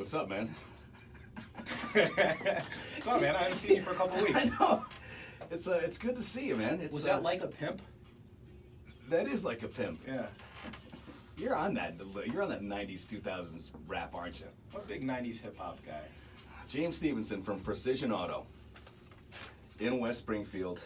What's up, man? What's up, man? I haven't seen you for a couple weeks. I know. It's good to see you, man. Was that like a pimp? That is like a pimp. Yeah. You're on that '90s, 2000s rap, aren't you? I'm a big '90s hip hop guy. James Stevenson from Precision Auto in West Springfield.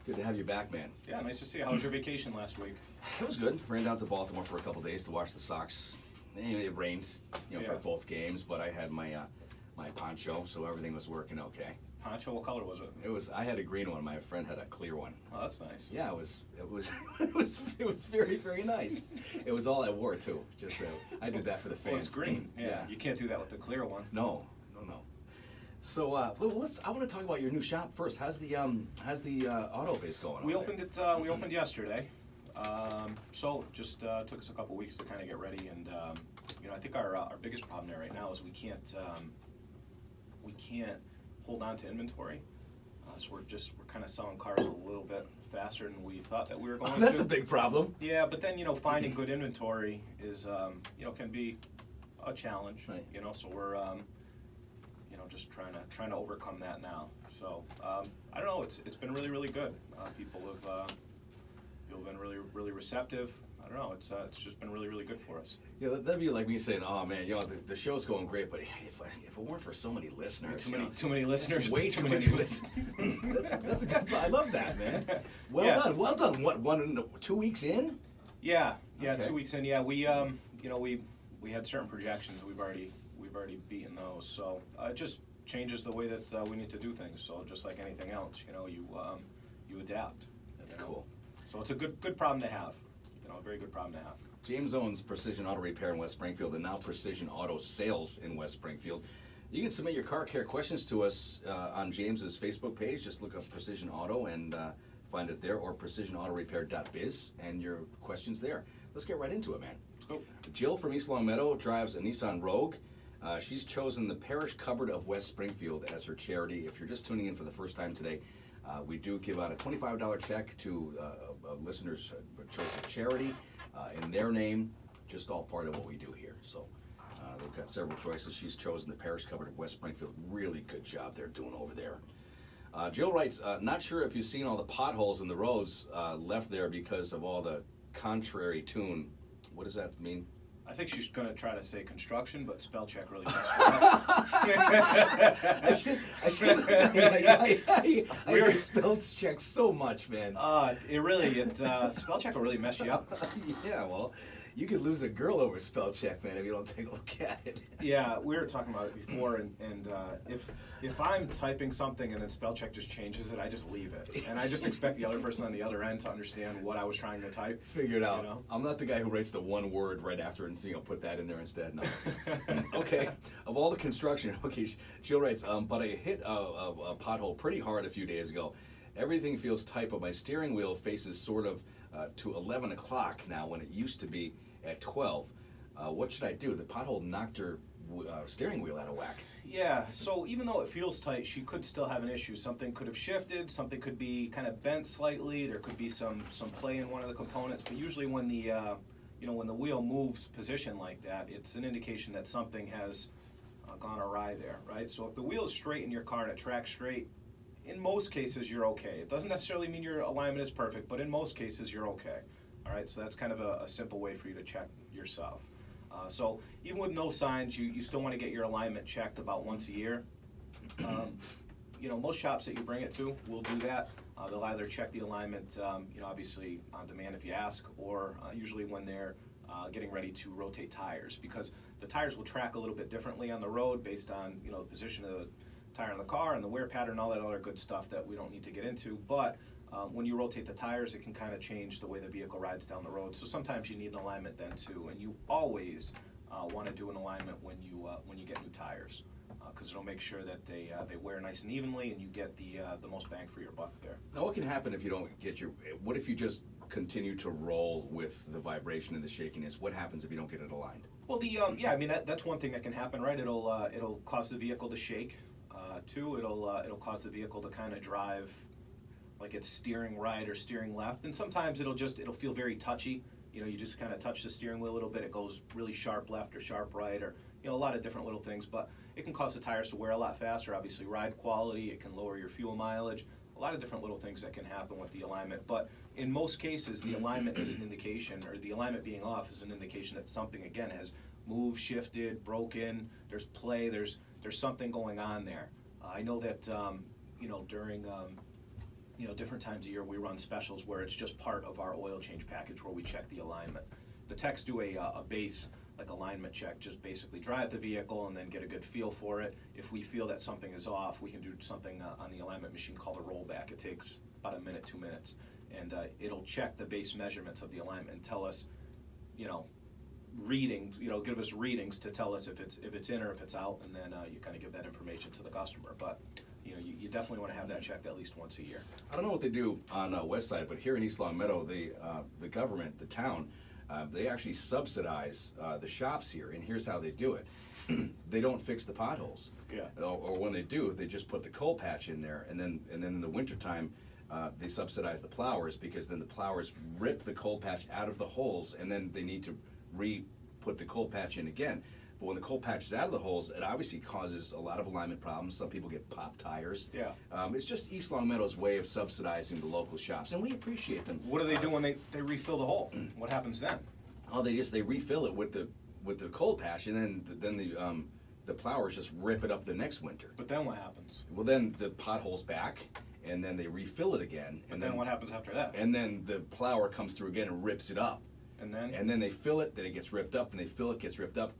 Good to have you back, man. Yeah, nice to see you. How was your vacation last week? It was good. Ran down to Baltimore for a couple days to watch the Sox. It rained, for Yeah. both games, but I had my my poncho, so everything was working okay. Poncho, what color was it? I had a green one. My friend had a clear one. Oh, that's nice. Yeah, it was it was very, very nice. It was all I wore too. Just I did that for the fans. Oh, it's green. Yeah. You can't do that with the clear one. No. So I want to talk about your new shop first. How's the auto base going? We over opened there? it. We opened yesterday. So just took us a couple weeks to kind of get ready, and I think our biggest problem there right now is we can't hold on to inventory. So we're kind of selling cars a little bit faster than we thought that we were going to. That's a big problem. Yeah, but then finding good inventory is can be a challenge. Right. So we're just trying to overcome that now. So I don't know. It's been really, really good. People have been really, really receptive. I don't know. It's just been really, really good for us. Yeah, that'd be like me saying, "Oh man, the show's going great, but if it weren't for so many listeners, Too many listeners. way too many listeners." That's a good. I love that, man. Well done. What 2 weeks in? Yeah, Okay. 2 weeks in. Yeah, we we had certain projections. We've already beaten those. So it just changes the way that we need to do things. So just like anything else, you adapt. That's cool. So it's a good problem to have. A very good problem to have. James owns Precision Auto Repair in West Springfield and now Precision Auto Sales in West Springfield. You can submit your car care questions to us on James's Facebook page. Just look up Precision Auto and find it there, or precisionautorepair.biz, and your questions there. Let's get right into it, man. Let's go. Jill from East Longmeadow drives a Nissan Rogue. She's chosen the Parish Cupboard of West Springfield as her charity. If you're just tuning in for the first time today, we do give out a $25 check to a listener's choice of charity in their name, just all part of what we do here. So they've got several choices. She's chosen the Parish Cupboard of West Springfield. Really good job they're doing over there. Jill writes, not sure if you've seen all the potholes in the roads left there because of all the contrary tune. What does that mean? I think she's going to try to say construction, but spell check really messed her up. I hate spell check so much, man. Spell check will really mess you up. Yeah, well, you could lose a girl over spell check, man, if you don't take a look at it. Yeah, we were talking about it before, and if I'm typing something and then spell check just changes it, I just leave it, and I just expect the other person on the other end to understand what I was trying to type. Figure it out. I'm not the guy who writes the one word right after and put that in there instead. No. Okay. Of all the construction, okay, Jill writes, but I hit a pothole pretty hard a few days ago. Everything feels tight, but my steering wheel faces sort of to 11 o'clock now when it used to be at 12. What should I do? The pothole knocked her steering wheel out of whack. Yeah, so even though it feels tight, she could still have an issue. Something could have shifted, something could be kind of bent slightly, there could be some play in one of the components, but usually when the when the wheel moves position like that, it's an indication that something has gone awry there, right? So if the wheel is straight in your car and it tracks straight, in most cases you're okay. It doesn't necessarily mean your alignment is perfect, but in most cases you're okay. All right, so that's kind of a simple way for you to check yourself. So even with no signs, you still want to get your alignment checked about once a year. Most shops that you bring it to will do that. They'll either check the alignment, obviously on demand if you ask, or usually when they're getting ready to rotate tires, because the tires will track a little bit differently on the road based on the position of the tire in the car and the wear pattern, all that other good stuff that we don't need to get into. But when you rotate the tires, it can kind of change the way the vehicle rides down the road. So sometimes you need an alignment then too, and you always want to do an alignment when you get new tires, because it'll make sure that they wear nice and evenly, and you get the most bang for your buck there. Now, what can happen if you don't get what if you just continue to roll with the vibration and the shakiness? What happens if you don't get it aligned? Well, that's one thing that can happen, right? It'll cause the vehicle to shake. Two, it'll cause the vehicle to kind of drive like it's steering right or steering left, and sometimes it'll feel very touchy. You know, you just kind of touch the steering wheel a little bit, it goes really sharp left or sharp right, or, you know, a lot of different little things, but it can cause the tires to wear a lot faster. Obviously, ride quality, it can lower your fuel mileage, a lot of different little things that can happen with the alignment. But in most cases, the alignment is an indication, or the alignment being off is an indication that something, again, has moved, shifted, broken, there's play, there's something going on there. I know that, you know, during, you know, different times of year, we run specials where it's just part of our oil change package where we check the alignment. The techs do a base, like, alignment check, just basically drive the vehicle and then get a good feel for it. If we feel that something is off, we can do something on the alignment machine called a rollback. It takes about a minute, 2 minutes, and it'll check the base measurements of the alignment and tell us, you know, readings, you know, give us readings to tell us if it's in or if it's out, and then you kind of give that information to the customer. But you know, you definitely want to have that checked at least once a year. I don't know what they do on West Side, but here in East Long Meadow, the government, the town, they actually subsidize the shops here, and here's how they do it. They don't fix the potholes. Yeah. Or when they do, they just put the coal patch in there, and then in the wintertime, they subsidize the plowers, because then the plowers rip the coal patch out of the holes, and then they need to re-put the coal patch in again. But when the coal patch is out of the holes, it obviously causes a lot of alignment problems. Some people get popped tires. Yeah. It's just East Long Meadow's way of subsidizing the local shops, and we appreciate them. What do they do when they refill the hole? What happens then? Oh, they refill it with the coal patch, and then the plowers just rip it up the next winter. But then what happens? Well, then the pothole's back, and then they refill it again. But then what happens after that? And then the plower comes through again and rips it up. And then? And then they fill it, then it gets ripped up, and they fill it, gets ripped up.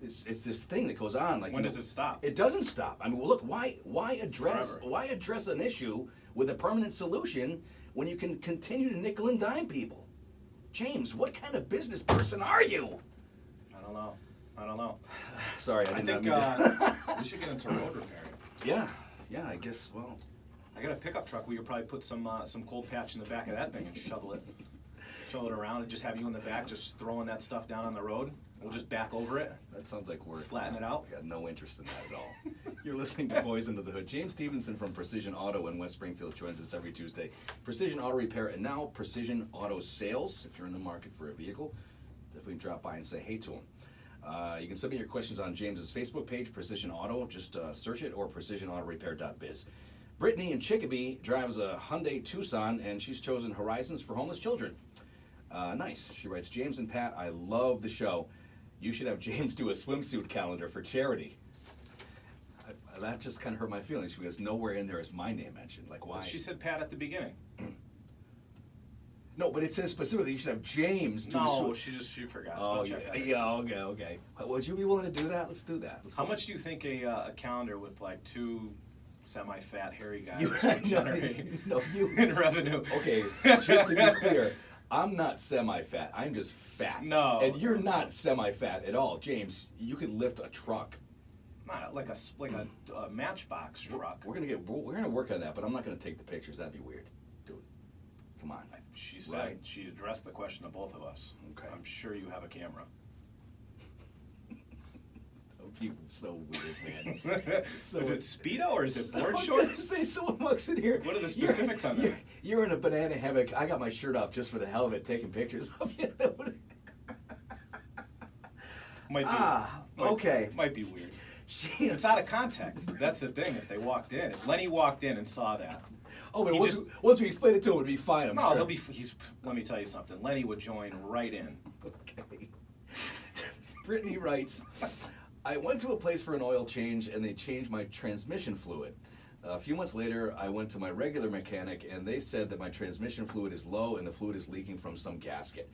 It's this thing that goes on. Like, When does it stop? It doesn't stop. I mean, well, look, why address an issue with a permanent solution when you can continue to nickel and dime people? James, what kind of business person are you? I don't know. Sorry, I I did think not mean that. we should get into road repairing. Yeah, I guess, well, I got a pickup truck. We could probably put some cold patch in the back of that thing and shovel it around, and just have you in the back just throwing that stuff down on the road. We'll just back over it. that sounds like work. Flatten it out. I got no interest in that at all. You're listening to Boys Under the Hood. James Stevenson from Precision Auto in West Springfield joins us every Tuesday. Precision Auto Repair, and now Precision Auto Sales. If you're in the market for a vehicle, definitely drop by and say hey to him. You can submit your questions on James's Facebook page, Precision Auto. Just search it, or precisionautorepair.biz. Brittany in Chicopee drives a Hyundai Tucson, and she's chosen Horizons for Homeless Children. Nice. She writes, James and Pat, I love the show. You should have James do a swimsuit calendar for charity. That just kind of hurt my feelings, because nowhere in there is my name mentioned. Like, why? She said Pat at the beginning. No, but it says specifically you should have James do a No, swim. she forgot. Oh, Spell check that. yeah, okay. Would you be willing to do that? Let's do that. Let's How go. much do you think a calendar with like two semi-fat hairy guys You, would generate in revenue? Okay, just to be clear, I'm not semi-fat. I'm just fat. No. And you're not semi-fat at all, James. You could lift a truck. Not like a Matchbox truck. We're gonna work on that, but I'm not gonna take the pictures. That'd be weird. Do it. Come on. She said Right. she addressed the question to both of us. Okay. I'm sure you have a camera. People are so weird, man. So Is it Speedo or is it board I was gonna shorts? say, someone walks in here. What are the specifics on that? You're in a banana hammock. I got my shirt off just for the hell of it, taking pictures of you. Might be, Okay. Might be weird. She- It's out of context. That's the thing. If they walked in, if Lenny walked in and saw that, Oh, but He once, just- once we explain it to him, it'll be fine. I'm no, sure. he'll be. Let me tell you something. Lenny would join right in. Okay. Brittany writes, I went to a place for an oil change and they changed my transmission fluid. A few months later, I went to my regular mechanic and they said that my transmission fluid is low and the fluid is leaking from some gasket.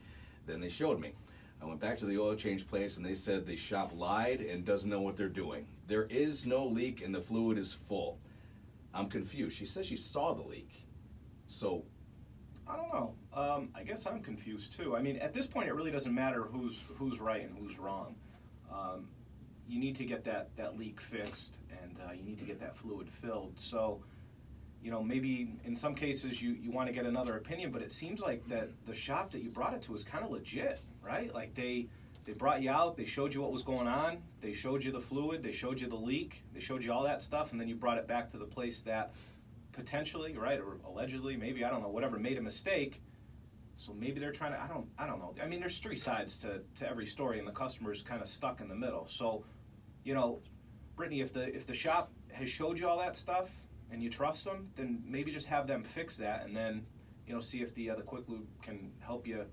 Then they showed me. I went back to the oil change place and they said the shop lied and doesn't know what they're doing. There is no leak and the fluid is full. I'm confused. She says she saw the leak. So, I don't know. I guess I'm confused too. I mean, at this point, it really doesn't matter who's right and who's wrong. You need to get that leak fixed, and you need to get that fluid filled. So, you know, maybe in some cases you want to get another opinion, but it seems like that the shop that you brought it to is kind of legit, right? Like they brought you out, they showed you what was going on, they showed you the fluid, they showed you the leak, they showed you all that stuff, and then you brought it back to the place that potentially, right, or allegedly, maybe, I don't know, whatever, made a mistake, So maybe they're trying to, I don't know. I mean, there's three sides to every story, and the customer's kind of stuck in the middle. So, you know, Brittany, if the shop has showed you all that stuff and you trust them, then maybe just have them fix that, and then, you know, see if the Quick Lube can help you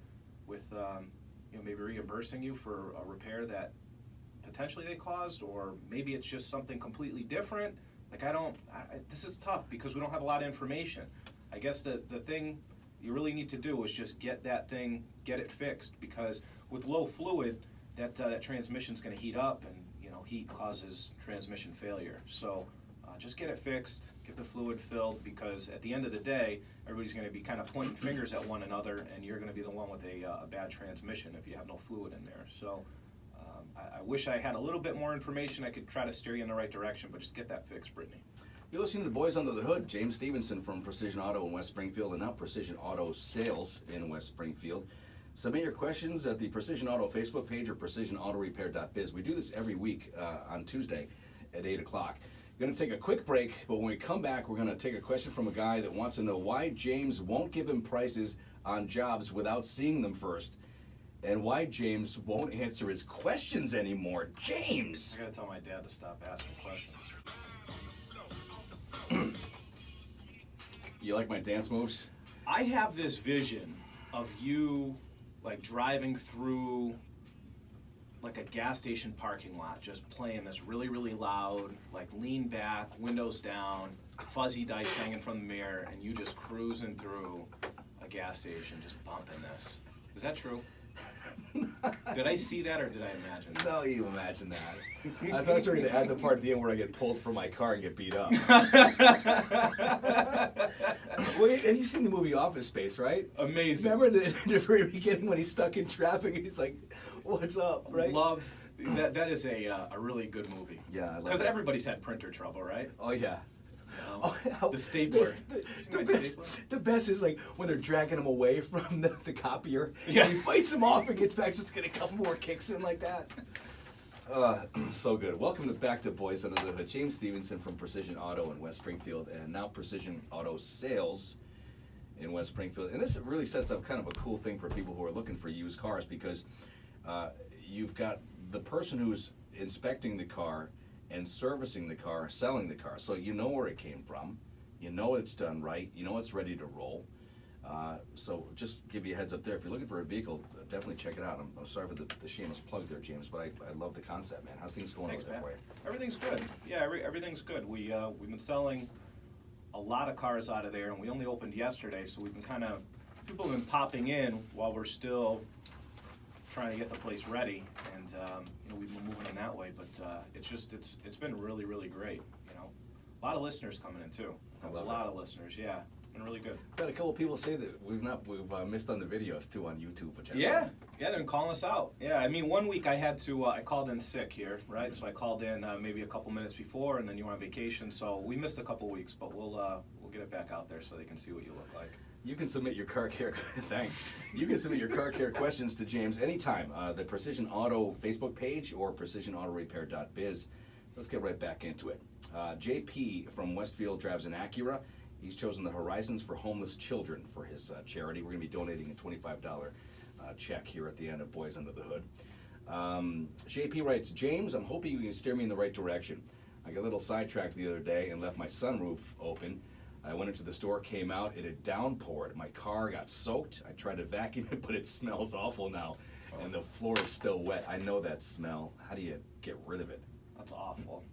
with, you know, maybe reimbursing you for a repair that potentially they caused, or maybe it's just something completely different. Like, this is tough because we don't have a lot of information. I guess the thing you really need to do is just get it fixed, because with low fluid, that transmission's going to heat up, and you know, heat causes transmission failure. So just get it fixed, get the fluid filled, because at the end of the day, everybody's going to be kind of pointing fingers at one another, and you're going to be the one with a bad transmission if you have no fluid in there. So I wish I had a little bit more information. I could try to steer you in the right direction, but just get that fixed, Brittany. You're listening to the Boys Under the Hood. James Stevenson from Precision Auto in West Springfield, and now Precision Auto Sales in West Springfield. Submit your questions at the Precision Auto Facebook page or precisionautorepair.biz. We do this every week on Tuesday at 8 o'clock. We're going to take a quick break, but when we come back, we're going to take a question from a guy that wants to know why James won't give him prices on jobs without seeing them first, and why James won't answer his questions anymore. James! I got to tell my dad to stop asking questions. You like my dance moves? I have this vision of you like driving through like a gas station parking lot, just playing this really, really loud, like lean back, windows down, fuzzy dice hanging from the mirror, and you just cruising through a gas station, just bumping this. Is that true? Did I see that, or did I imagine that? No, you imagine that. I thought you were going to add the part at the end where I get pulled from my car and get beat up. Wait, have you seen the movie Office Space, right? Amazing. Remember the very beginning when he's stuck in traffic and he's like, "What's up?" Right? Love that. That is a really good movie. Yeah, I love Because that. everybody's had printer trouble, right? Oh yeah. Oh, Oh, the stapler. The, See the my best, stapler? the best is like when they're dragging him away from the copier. Yeah. And he fights him off and gets back, just get a couple more kicks in like that. So good. Welcome back to Boys Under the Hood. James Stevenson from Precision Auto in West Springfield, and now Precision Auto Sales in West Springfield. And this really sets up kind of a cool thing for people who are looking for used cars, because you've got the person who's inspecting the car and servicing the car, selling the car. So you know where it came from, you know it's done right, you know it's ready to roll. So just give you a heads up there. If you're looking for a vehicle, definitely check it out. I'm sorry for the shameless plug there, James, but I love the concept, man. How's things going Thanks, over there man. for you? Everything's good. Yeah, everything's good. We've been selling a lot of cars out of there, and we only opened yesterday, so we've been people have been popping in while we're still trying to get the place ready, and you know, we've been moving in that way. But it's been really, really great. You know, a lot of listeners coming in too. I love a lot of listeners. Yeah, been really good. I've had a couple people say that we've missed on the videos too on YouTube, which I Yeah, love. they've been calling us out. Yeah, I mean, one week I had to, I called in sick here, right? So I called in maybe a couple minutes before, and then you were on vacation, so we missed a couple weeks, but we'll get it back out there so they can see what you look like. You can submit your car care. Thanks. You can submit your car care questions to James anytime. The Precision Auto Facebook page or precisionautorepair.biz. Let's get right back into it. JP from Westfield drives an Acura. He's chosen the Horizons for Homeless Children for his charity. We're going to be donating a $25 check here at the end of Boys Under the Hood. JP writes, James, I'm hoping you can steer me in the right direction. I got a little sidetracked the other day and left my sunroof open. I went into the store, came out, it had downpoured. My car got soaked. I tried to vacuum it, but it smells awful now. And the floor is still wet. I know that smell. How do you get rid of it? That's awful.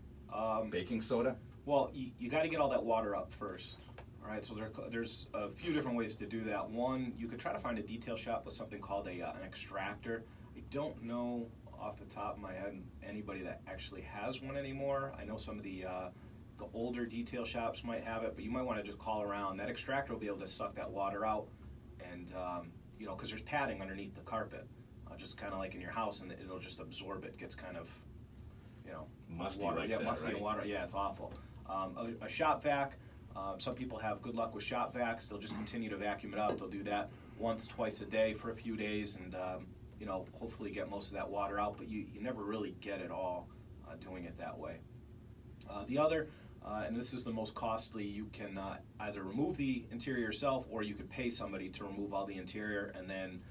Baking soda? Well, you got to get all that water up first. All right, so there's a few different ways to do that. One, you could try to find a detail shop with something called an extractor. I don't know off the top of my head anybody that actually has one anymore. I know some of the older detail shops might have it, but you might want to just call around. That extractor will be able to suck that water out, and you know, because there's padding underneath the carpet, just kind of like in your house, and it'll just absorb it. Gets kind of, you know, Musty water. like Yeah, that, musty right? and water. Yeah, it's awful. A shop vac. Some people have good luck with shop vacs. They'll just continue to vacuum it out. They'll do that once, twice a day for a few days, and you know, hopefully get most of that water out. But you never really get it all doing it that way. The other and this is the most costly. You can either remove the interior yourself, or you could pay somebody to remove all the interior and then,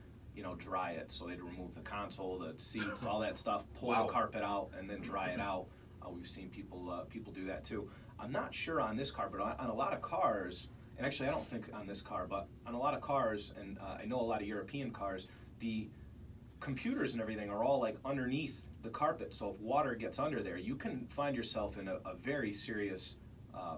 dry it. So they'd remove the console, the seats, all that stuff, pull Wow. the carpet out, and then dry it out. We've seen people do that too. I'm not sure on this car, but on a lot of cars, and actually I don't think on this car, but on a lot of cars, and I know a lot of European cars, the computers and everything are all like underneath the carpet. So if water gets under there, you can find yourself in a very serious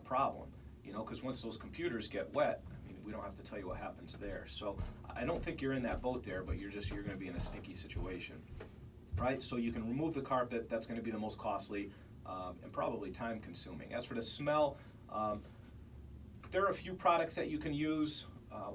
problem. Because once those computers get wet, I mean, we don't have to tell you what happens there. So I don't think you're in that boat there, but you're going to be in a sticky situation, right? So you can remove the carpet. That's going to be the most costly and probably time consuming. As for the smell, there are a few products that you can use.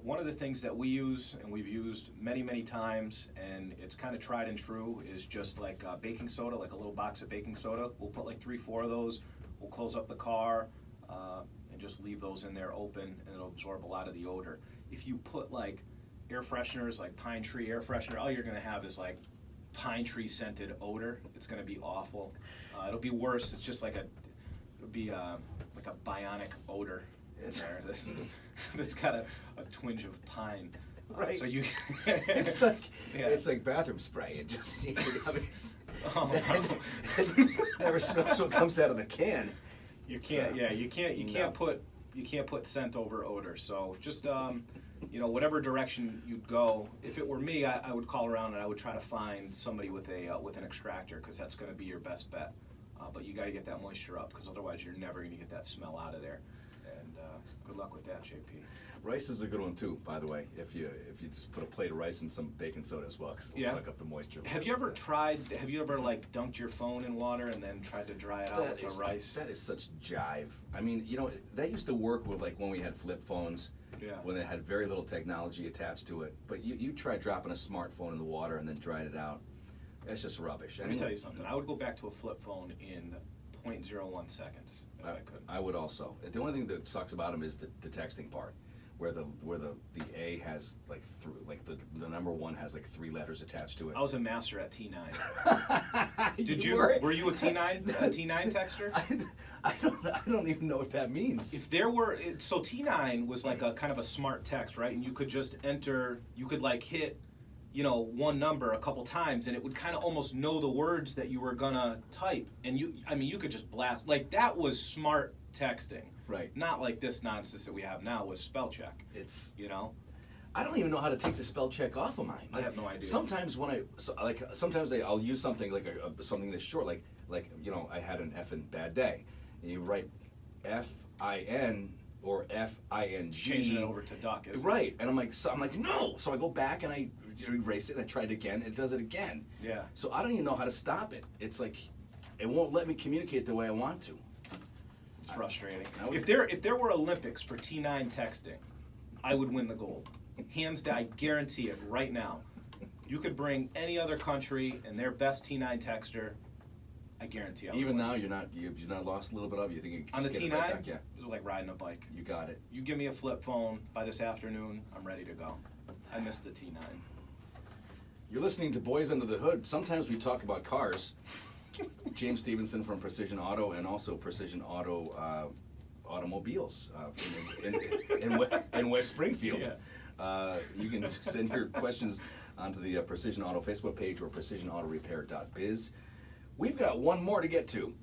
One of the things that we use, and we've used many times, and it's kind of tried and true, is just like baking soda, like a little box of baking soda. We'll put like 3-4 of those. We'll close up the car and just leave those in there open, and it'll absorb a lot of the odor. If you put like air fresheners, like pine tree air freshener, all you're going to have is like pine tree scented odor. It's going to be awful. It'll be worse. It's just like it'll be like a bionic odor in there. That's got a twinge of pine. Right. So you. It's like Yeah. it's like bathroom spray. It just I mean, Oh, no. it never smells what comes out of the can. You can't. So, Yeah, you can't. You no. can't put scent over odor. So just whatever direction you'd go. If it were me, I would call around and I would try to find somebody with an extractor, because that's going to be your best bet. But you got to get that moisture up, because otherwise you're never going to get that smell out of there. And good luck with that, JP. Rice is a good one too, by the way. If you just put a plate of rice and some baking soda as well, 'cause it'll Yeah. suck up the moisture. Have you ever like dunked your phone in water and then tried to dry it out with the rice? That is such jive. I mean, that used to work with like when we had flip phones, Yeah. when they had very little technology attached to it. But you try dropping a smartphone in the water and then drying it out. That's just rubbish. Let me tell you something. I would go back to a flip phone in 0.01 seconds if I could. I would also. The only thing that sucks about them is the texting part, where the A has like the number 1 has like 3 letters attached to it. I was a master at T9. Did you? Were you a T9 texter? I don't even know what that means. If there were, so T9 was like a kind of a smart text, right? And you could just enter. You could like hit, one number a couple times, and it would kind of almost know the words that you were gonna type, and you could just blast. Like, that was smart texting. Right. Not like this nonsense that we have now with spell check. It's. I don't even know how to take the spell check off of mine. I have no idea. Sometimes when I'll use something like something that's short, like I had an effing bad day, and you write FIN or FING. Changing it over to duck, isn't it? Right, and I'm like no. So I go back and I erase it and I try it again. And it does it again. Yeah. So I don't even know how to stop it. It's like it won't let me communicate the way I want to. It's frustrating. I would- If there were Olympics for T9 texting, I would win the gold. Hands down, I guarantee it right now. You could bring any other country and their best T9 texter. I guarantee. I would Even win. now, you've not lost a little bit of it? You think you can On the just get T9, it right back? Yeah, it was like riding a bike. you got it. You give me a flip phone by this afternoon, I'm ready to go. I miss the T9. You're listening to Boys Under the Hood. Sometimes we talk about cars. James Stevenson from Precision Auto, and also Precision Auto automobiles in West Springfield. Yeah. You can send your questions onto the Precision Auto Facebook page or precisionautorepair.biz. We've got one more to get to.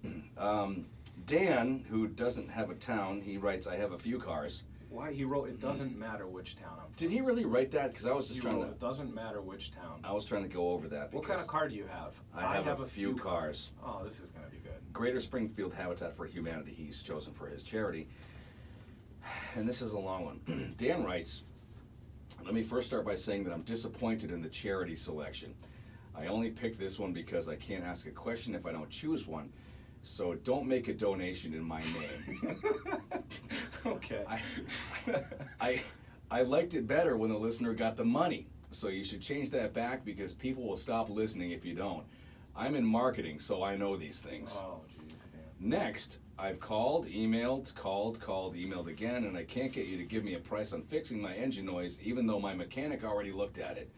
Dan, who doesn't have a town, he writes, I have a few cars. Why he wrote, it doesn't matter which town I'm from. Did he really write that? Because I was just He trying wrote, to. it doesn't matter which town. I was trying to go over that. What kind of car do you have? I have a few cars. Oh, this is going to be good. Greater Springfield Habitat for Humanity he's chosen for his charity. And this is a long one. Dan writes, let me first start by saying that I'm disappointed in the charity selection. I only picked this one because I can't ask a question if I don't choose one. So don't make a donation in my name. Okay. I liked it better when the listener got the money. So you should change that back, because people will stop listening if you don't. I'm in marketing, so I know these things. Oh, jeez, Dan. Next, I've called, emailed, emailed again, and I can't get you to give me a price on fixing my engine noise, even though my mechanic already looked at it.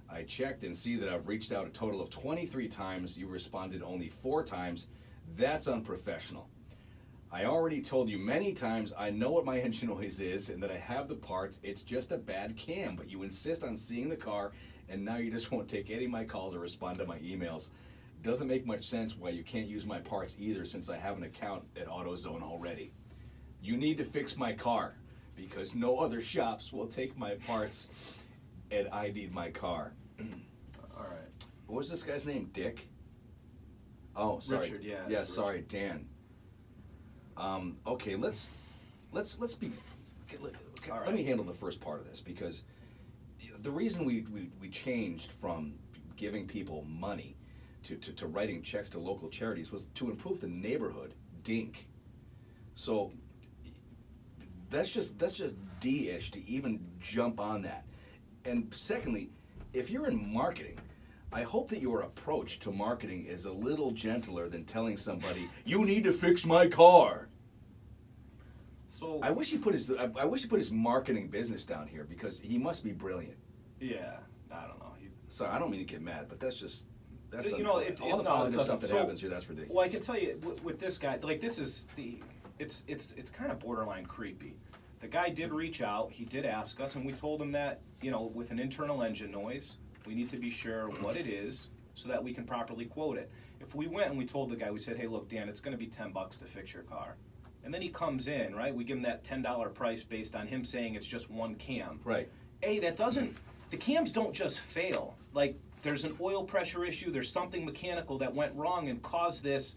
I checked and see that I've reached out a total of 23 times. You responded only 4 times. That's unprofessional. I already told you many times I know what my engine noise is and that I have the parts. It's just a bad cam, but you insist on seeing the car, and now you just won't take any of my calls or respond to my emails. Doesn't make much sense why you can't use my parts either, since I have an account at AutoZone already. You need to fix my car because no other shops will take my parts, and I need my car. All right. What was this guy's name? Dick? Oh, sorry. Richard, yeah. Yeah, it's sorry, Dan. Okay, let's be. All Let me right. handle the first part of this, because the reason we changed from giving people money to writing checks to local charities was to improve the neighborhood. Dink. So that's just D-ish to even jump on that. And secondly, if you're in marketing, I hope that your approach to marketing is a little gentler than telling somebody, you need to fix my car. So I wish he put his marketing business down here, because he must be brilliant. yeah, I don't know. So I don't mean to get mad, but that's You know, uncorrect. it- All the no, it positive stuff doesn't. that So- happens here, that's ridiculous. Well, I can tell you with this guy, like this is it's kind of borderline creepy. The guy did reach out, he did ask us, and we told him that, you know, with an internal engine noise, we need to be sure what it is so that we can properly quote it. If we went and we told the guy, we said, hey, look, Dan, it's gonna be $10 to fix your car. And then he comes in, right? We give him that $10 price based on him saying it's just one cam. Right. The cams don't just fail. Like, there's an oil pressure issue, there's something mechanical that went wrong and caused this,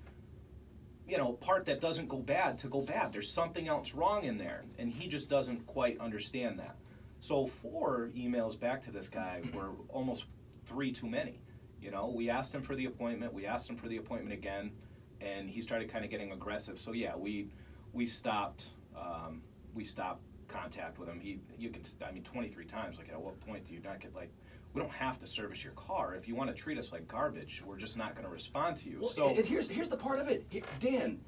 you know, part that doesn't go bad to go bad. There's something else wrong in there, and he just doesn't quite understand that. So 4 emails back to this guy were almost 3 too many. You know, we asked him for the appointment, we asked him for the appointment again, and he started kind of getting aggressive. So yeah, we stopped contact with him. 23 times. Like, at what point do you not get, like, we don't have to service your car. If you want to treat us like garbage, we're just not going to respond to you. Well, So and here's the part of it. Dan,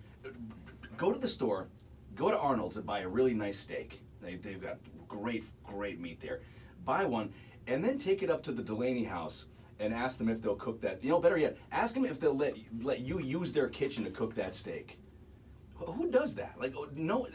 go to the store, go to Arnold's and buy a really nice steak. They've got great meat there. Buy one, and then take it up to the Delaney house and ask them if they'll cook that. You know, better yet, ask them if they'll let you use their kitchen to cook that steak. Who does that? Like, no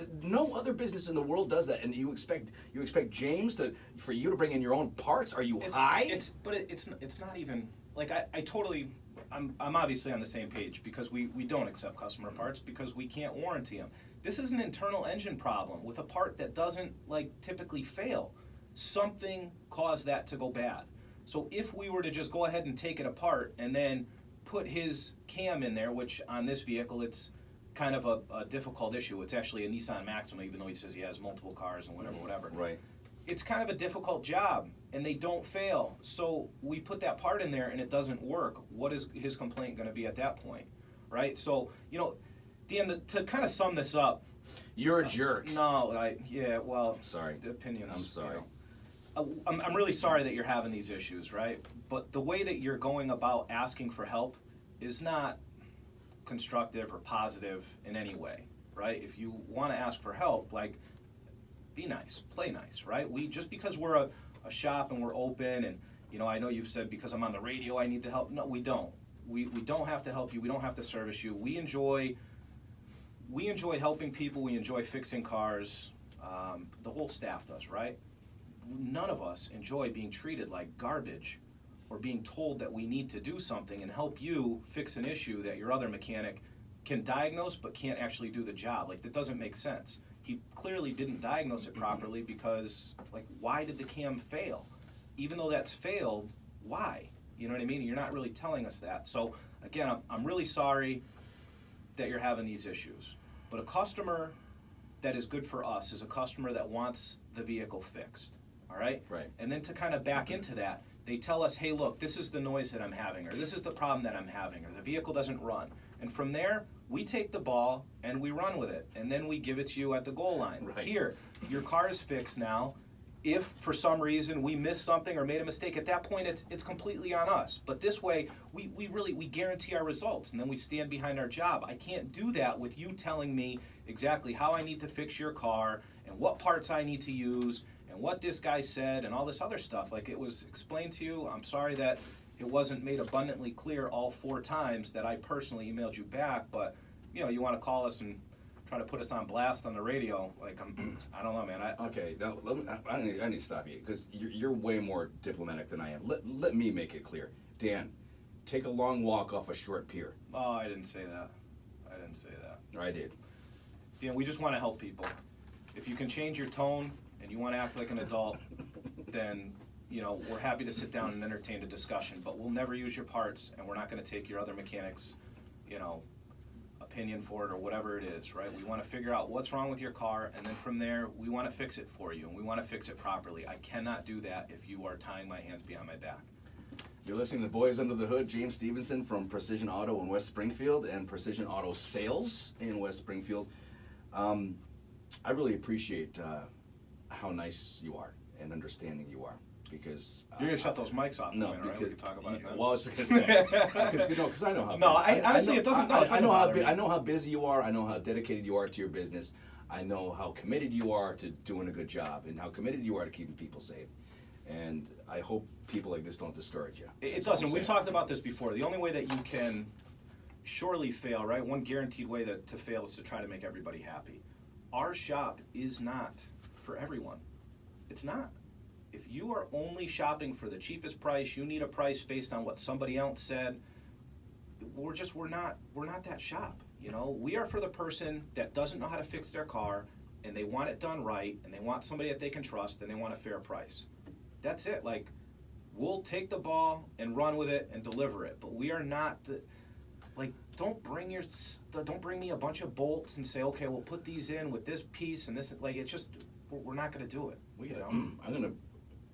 other business in the world does that. And you expect James for you to bring in your own parts? Are you high? It's not even like I'm obviously on the same page, because we don't accept customer parts because we can't warranty them. This is an internal engine problem with a part that doesn't, like, typically fail. Something caused that to go bad. So if we were to just go ahead and take it apart and then put his cam in there, which on this vehicle it's kind of a difficult issue. It's actually a Nissan Maxima, even though he says he has multiple cars and whatever. Right. It's kind of a difficult job, and they don't fail. So we put that part in there and it doesn't work. What is his complaint going to be at that point, right? So, you know, Dan, to kind of sum this up. You're a jerk. Well, Sorry. the opinions. I'm sorry. I'm really sorry that you're having these issues, right? But the way that you're going about asking for help is not constructive or positive in any way, right? If you want to ask for help, like, be nice, play nice, right? Just because we're a shop and we're open, and, you know, I know you've said because I'm on the radio I need to help. No, we don't. We don't have to help you. We don't have to service you. We enjoy helping people. We enjoy fixing cars. The whole staff does, right? None of us enjoy being treated like garbage or being told that we need to do something and help you fix an issue that your other mechanic can diagnose but can't actually do the job. Like, that doesn't make sense. He clearly didn't diagnose it properly because, like, why did the cam fail? Even though that's failed, why? You know what I mean? You're not really telling us that. So, again, I'm really sorry that you're having these issues. But a customer that is good for us is a customer that wants the vehicle fixed, all right? Right. And then to kind of back into that, they tell us, hey, look, this is the noise that I'm having, or this is the problem that I'm having, or the vehicle doesn't run. And from there, we take the ball and we run with it, and then we give it to you at the goal line. Right. Here, your car is fixed now. If for some reason we missed something or made a mistake, at that point it's completely on us. But this way, we guarantee our results, and then we stand behind our job. I can't do that with you telling me exactly how I need to fix your car and what parts I need to use and what this guy said and all this other stuff. Like, it was explained to you. I'm sorry that it wasn't made abundantly clear all 4 times that I personally emailed you back, but, you know, you want to call us and try to put us on blast on the radio. Like, I don't know, man. Okay, now I need to stop you because you're way more diplomatic than I am. Let me make it clear. Dan, take a long walk off a short pier. Oh, I didn't say that. I didn't say that. Or I did. Dan, we just want to help people. If you can change your tone and you want to act like an adult, then, you know, we're happy to sit down and entertain a discussion, but we'll never use your parts, and we're not going to take your other mechanics, you know, opinion for it or whatever it is, right? We want to figure out what's wrong with your car, and then from there, we want to fix it for you, and we want to fix it properly. I cannot do that if you are tying my hands behind my back. You're listening to Boys Under the Hood. James Stevenson from Precision Auto in West Springfield and Precision Auto Sales in West Springfield. I really appreciate how nice you are and understanding you are, because You're gonna shut those mics off. no, right? because We can talk about it then. well, I was just gonna say because I know how. No, busy, honestly, know, it doesn't. No, I it doesn't know how bother me. I know how busy you are. I know how dedicated you are to your business. I know how committed you are to doing a good job, and how committed you are to keeping people safe. And I hope people like this don't discourage you. It That's all I'm doesn't. We've saying. talked about this before. The only way that you can surely fail, right? One guaranteed way to fail is to try to make everybody happy. Our shop is not for everyone. It's not. If you are only shopping for the cheapest price, you need a price based on what somebody else said, we're not that shop. You know, we are for the person that doesn't know how to fix their car, and they want it done right, and they want somebody that they can trust, and they want a fair price. That's it. Like, we'll take the ball and run with it and deliver it, but we are not the, like, don't bring me a bunch of bolts and say, okay, we'll put these in with this piece and this, like, it's just, we're not gonna do it. You know?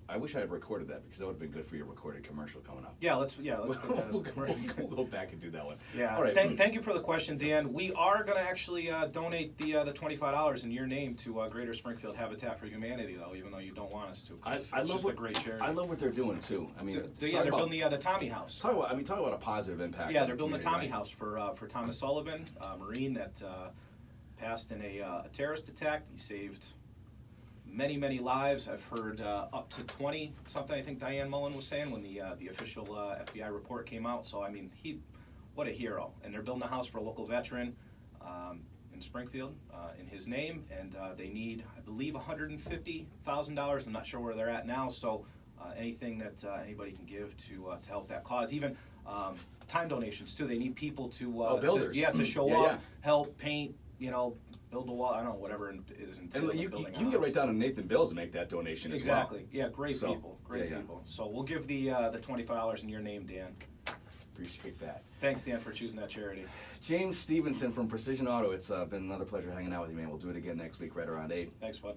I wish I had recorded that, because that would have been good for your recorded commercial coming up. Yeah, let's put that as a commercial. We'll go back and do that one. Yeah. All right. Thank you for the question, Dan. We are going to actually donate the $25 in your name to Greater Springfield Habitat for Humanity, though, even though you don't want us to. 'Cause I it's love just a great charity. I love what they're doing too. I mean, They're building the Tommy House. talk about a positive impact. Yeah, on they're building the community, Tommy right? House for Thomas Sullivan, a Marine that passed in a terrorist attack. He saved many lives. I've heard up to 20 something. I think Diane Mullen was saying when the official FBI report came out. So I mean, what a hero. And they're building a house for a local veteran in Springfield in his name, and they need, I believe, $150,000. I'm not sure where they're at now. So anything that anybody can give to help that cause, even time donations too. They need people to builders. to show Yeah, up, yeah. help paint, build the wall. I don't know, whatever it is entailed And in you building a can get house. right down to Nathan Bills and make that donation as well. Exactly. Yeah, great So, people. Great yeah. people. So we'll give the $25 in your name, Dan. Appreciate that. Thanks, Dan, for choosing that charity. James Stevenson from Precision Auto. It's been another pleasure hanging out with you, man. We'll do it again next week right around 8. Thanks, bud.